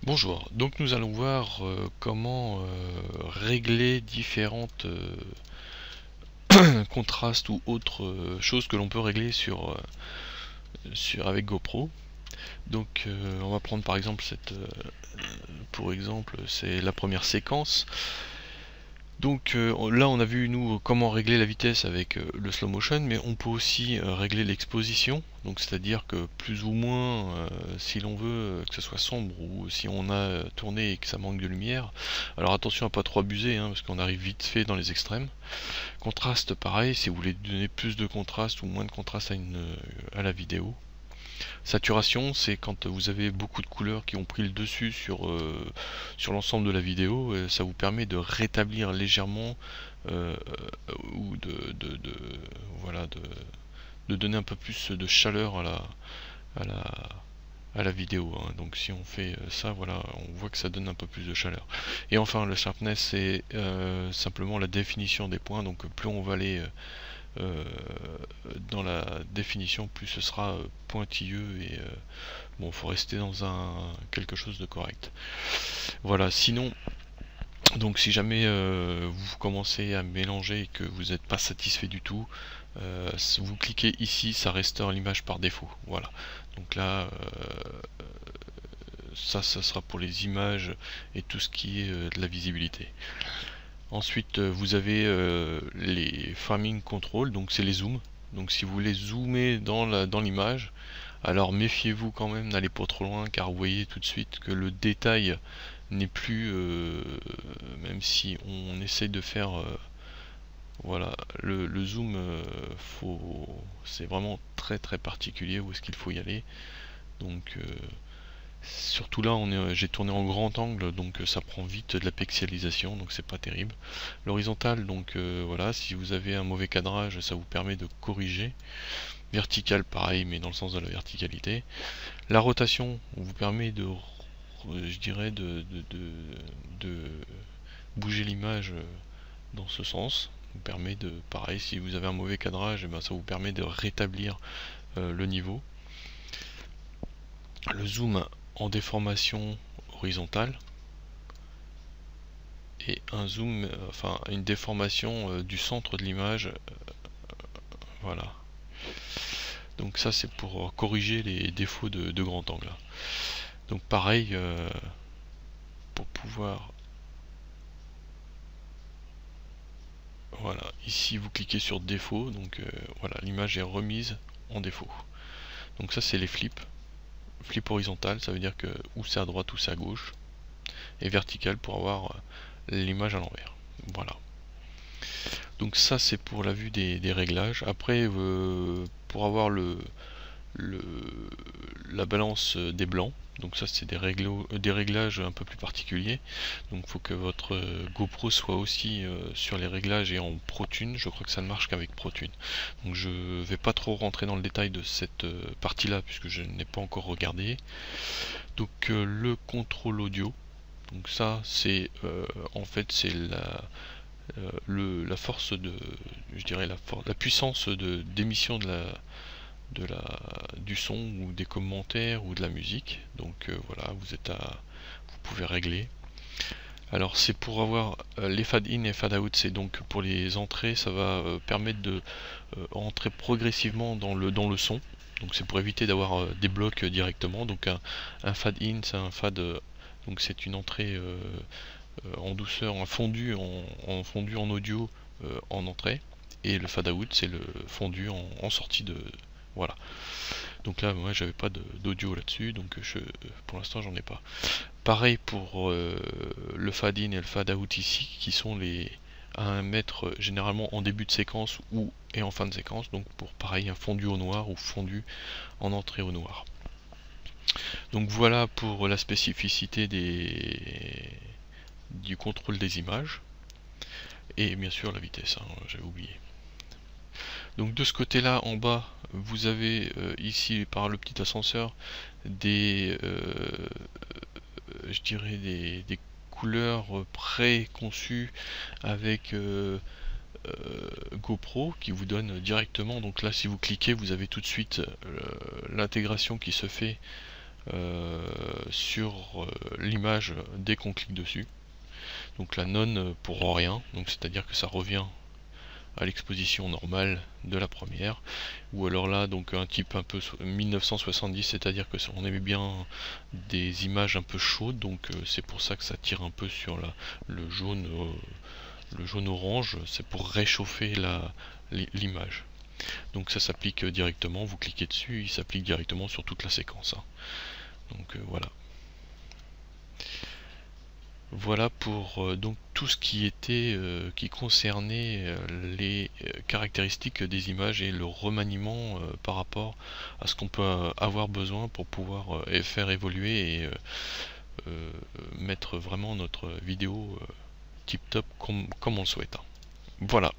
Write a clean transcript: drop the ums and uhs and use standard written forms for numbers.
Bonjour, donc nous allons voir comment régler différentes contrastes ou autres choses que l'on peut régler avec GoPro. Donc on va prendre par exemple pour exemple, c'est la première séquence. Donc là on a vu nous comment régler la vitesse avec le slow motion, mais on peut aussi régler l'exposition, donc c'est à dire que plus ou moins si l'on veut que ce soit sombre ou si on a tourné et que ça manque de lumière. Alors attention à pas trop abuser hein, parce qu'on arrive vite fait dans les extrêmes. Contraste pareil, si vous voulez donner plus de contraste ou moins de contraste à la vidéo. Saturation, c'est quand vous avez beaucoup de couleurs qui ont pris le dessus sur l'ensemble de la vidéo. Ça vous permet de rétablir légèrement ou voilà, de donner un peu plus de chaleur à la, à la vidéo. Hein. Donc si on fait ça, voilà, on voit que ça donne un peu plus de chaleur. Et enfin, le sharpness, c'est simplement la définition des points. Donc plus on va aller dans la définition, plus ce sera pointilleux et bon, faut rester dans quelque chose de correct. Voilà, sinon, donc si jamais vous commencez à mélanger et que vous n'êtes pas satisfait du tout, vous cliquez ici, ça restaure l'image par défaut. Voilà. Donc là, ça sera pour les images et tout ce qui est de la visibilité. Ensuite, vous avez les framing control, donc c'est les zooms. Donc si vous voulez zoomer dans l'image, alors méfiez-vous quand même, n'allez pas trop loin, car vous voyez tout de suite que le détail n'est plus, même si on essaye de faire, voilà, le zoom, c'est vraiment très très particulier où est-ce qu'il faut y aller. Donc surtout là, j'ai tourné en grand angle, donc ça prend vite de la pixelisation, donc c'est pas terrible. L'horizontal, donc voilà, si vous avez un mauvais cadrage, ça vous permet de corriger. Vertical, pareil, mais dans le sens de la verticalité. La rotation vous permet je dirais, de bouger l'image dans ce sens. Vous permet de, pareil, si vous avez un mauvais cadrage, et ben ça vous permet de rétablir le niveau. Le zoom en déformation horizontale et un zoom, enfin une déformation du centre de l'image, voilà. Donc ça c'est pour corriger les défauts de grand angle. Donc pareil, pour pouvoir, voilà, ici vous cliquez sur défaut, donc voilà, l'image est remise en défaut. Donc ça c'est les flips. Flip horizontal, ça veut dire que ou c'est à droite ou c'est à gauche, et vertical pour avoir l'image à l'envers. Voilà. Donc ça c'est pour la vue des réglages. Après pour avoir la balance des blancs, donc ça c'est des réglages un peu plus particuliers. Donc il faut que votre GoPro soit aussi sur les réglages et en ProTune. Je crois que ça ne marche qu'avec ProTune. Donc je vais pas trop rentrer dans le détail de cette partie là puisque je n'ai pas encore regardé. Donc le contrôle audio. Donc ça c'est en fait c'est la force de, je dirais la puissance d'émission du son ou des commentaires ou de la musique. Donc voilà, vous pouvez régler. Alors c'est pour avoir les fade in et fade out, c'est donc pour les entrées, ça va permettre de entrer progressivement dans le son. Donc c'est pour éviter d'avoir des blocs directement. Donc un fade in, c'est un fade, donc c'est une entrée en douceur, un fondu en audio en entrée. Et le fade out, c'est le fondu en sortie de, voilà. Donc là, moi, j'avais pas d'audio là-dessus, donc pour l'instant, j'en ai pas. Pareil pour le fade in et le fade out ici, qui sont à mettre généralement en début de séquence et en fin de séquence. Donc pour pareil, un fondu au noir ou fondu en entrée au noir. Donc voilà pour la spécificité du contrôle des images. Et bien sûr la vitesse, hein, j'avais oublié. Donc de ce côté là en bas vous avez ici par le petit ascenseur je dirais des couleurs préconçues avec GoPro qui vous donne directement. Donc là si vous cliquez vous avez tout de suite l'intégration qui se fait sur l'image dès qu'on clique dessus. Donc la none pour rien, donc c'est-à-dire que ça revient à l'exposition normale de la première, ou alors là donc un type un peu 1970, c'est-à-dire que on aimait bien des images un peu chaudes, donc c'est pour ça que ça tire un peu sur le jaune orange, c'est pour réchauffer l'image. Donc ça s'applique directement, vous cliquez dessus, il s'applique directement sur toute la séquence, hein. Donc voilà. Voilà pour donc tout ce qui était qui concernait les caractéristiques des images et le remaniement par rapport à ce qu'on peut avoir besoin pour pouvoir faire évoluer et mettre vraiment notre vidéo tip top comme on le souhaite. Voilà.